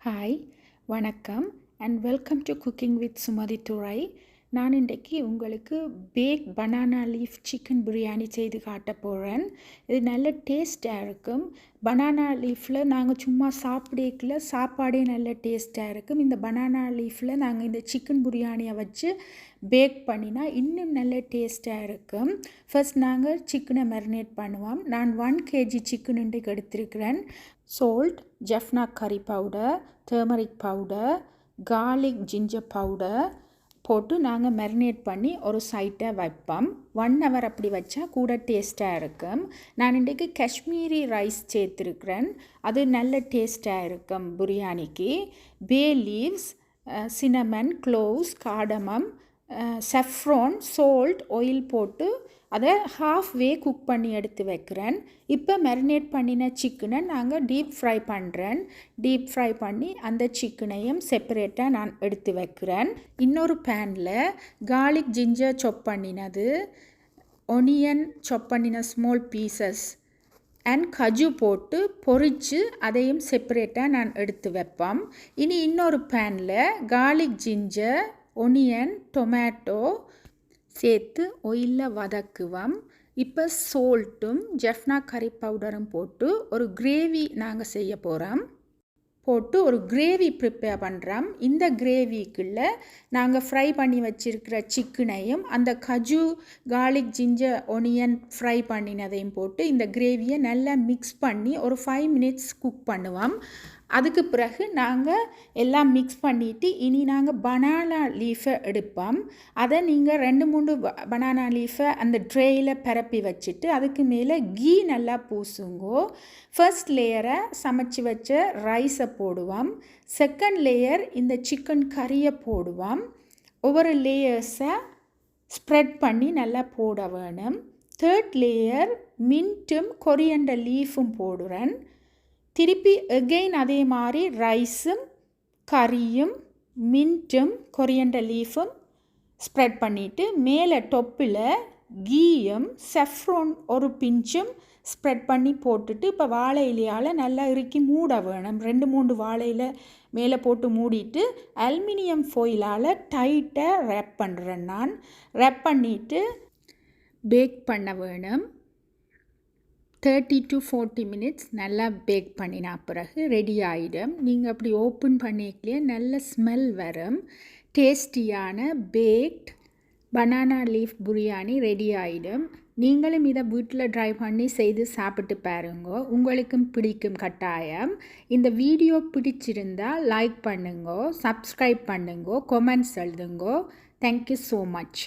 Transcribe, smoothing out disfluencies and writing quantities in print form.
Hi வணக்கம் and welcome to cooking with Sumathi Durai. நான் இன்றைக்கு உங்களுக்கு bake banana leaf chicken biryani செய்து காட்ட போகிறேன். இது நல்ல டேஸ்ட்டாக இருக்கும். பனானா லீஃபில் நாங்கள் சும்மா சாப்பிடல சாப்பாடே நல்ல டேஸ்ட்டாக இருக்கும். இந்த பனானா லீஃபில் நாங்கள் இந்த சிக்கன் பிரியாணியை வச்சு பேக் பண்ணினா இன்னும் நல்ல டேஸ்ட்டாக இருக்கும். ஃபர்ஸ்ட் நாங்கள் சிக்கனை மேரினேட் பண்ணுவோம். நான் 1 kg சிக்கன் இன்றைக்கு எடுத்திருக்கிறேன். Salt, Jaffna curry powder, turmeric powder, garlic ginger powder போட்டு நாங்கள் மேரினேட் பண்ணி ஒரு சைட்டை வைப்போம். 1 hour அப்படி வச்சா கூட டேஸ்ட்டாக இருக்கும். நான் இன்றைக்கு காஷ்மீரி ரைஸ் சேர்த்துருக்கிறேன். அது நல்ல டேஸ்ட்டாக இருக்கும் பிரியாணிக்கு. பே leaves, cinnamon, gloves, cardamom, saffron, salt, oil போட்டு அதை halfway குக் பண்ணி எடுத்து வைக்கிறேன். இப்போ மேரினேட் பண்ணின சிக்கனை நாங்கள் டீப் ஃப்ரை பண்ணுறேன். டீப் ஃப்ரை பண்ணி அந்த சிக்கனையும் செப்பரேட்டாக நான் எடுத்து வைக்கிறேன். இன்னொரு பேனில் garlic ginger chop பண்ணினது, ஒனியன் chop பண்ணின ஸ்மால் பீசஸ் அண்ட் கஜு போட்டு பொரித்து அதையும் செப்பரேட்டாக நான் எடுத்து வைப்பேன். இனி இன்னொரு பேனில் garlic ginger, ஒனியன், டொமேட்டோ சேர்த்து ஆயிலில் வதக்குவோம். இப்போ சோல்ட்டும் ஜெஃப்னா கறி பவுடரும் போட்டு ஒரு கிரேவி நாங்கள் செய்ய போகிறோம். போட்டு ஒரு கிரேவி ப்ரிப்பேர் பண்ணுறோம். இந்த கிரேவிக்குள்ளே நாங்கள் ஃப்ரை பண்ணி வச்சுருக்கிற சிக்கனையும் அந்த கஜு, garlic ginger, ஒனியன் ஃப்ரை பண்ணினதையும் போட்டு இந்த கிரேவியை நல்லா மிக்ஸ் பண்ணி ஒரு 5 minutes குக் பண்ணுவோம். அதுக்கு பிறகு நாங்கள் எல்லாம் மிக்ஸ் பண்ணிவிட்டு இனி நாங்கள் பனானா லீஃபை எடுப்போம். அதை நீங்கள் 2-3 பனானா லீஃபை அந்த ட்ரேயில் பரப்பி வச்சுட்டு அதுக்கு மேலே கீ நல்லா பூசுங்கோ. ஃபர்ஸ்ட் லேயரை சமைச்சு வச்ச ரைஸை போடுவோம். செகண்ட் லேயர் இந்த சிக்கன் கறியை போடுவோம். ஒவ்வொரு லேயர்ஸை ஸ்ப்ரெட் பண்ணி நல்லா போட வேணும். தேர்ட் லேயர் மின்ட்டும் கொரியாண்டர் லீஃபும் போடுறேன். திருப்பி அகெயின் அதே மாதிரி ரைஸும் கறியும் மின்ட்டும் கொரியாண்டர் லீஃபும் ஸ்ப்ரெட் பண்ணிவிட்டு மேலே டொப்பில் கீயும் saffron ஒரு பிஞ்சும் ஸ்ப்ரெட் பண்ணி போட்டுட்டு இப்போ வாழை இலையால் நல்லா இறுக்கி மூட வேணும். 2-3 வாழையில் மேலே போட்டு மூடிட்டு அலுமினியம் ஃபாயிலால் டைட்டாக ரேப் பண்ணுறேன். நான் ரேப் பண்ணிவிட்டு பேக் பண்ண வேணும். 30 to 40 minutes நல்லா பேக் பண்ணினா பிறகு ரெடி ஆகிடும். நீங்கள் அப்படி ஓப்பன் பண்ணிக்கலையே நல்ல ஸ்மெல் வரும். டேஸ்டியான baked banana leaf biryani ready ஆகிடும். நீங்களும் இதை வீட்டில் ட்ரை பண்ணி செய்து சாப்பிட்டு பாருங்கோ. உங்களுக்கும் பிடிக்கும் கட்டாயம். இந்த வீடியோ பிடிச்சிருந்தால் லைக் பண்ணுங்கோ, சப்ஸ்கிரைப் பண்ணுங்கோ, கமெண்ட்ஸ் எழுதுங்கோ. Thank you so much.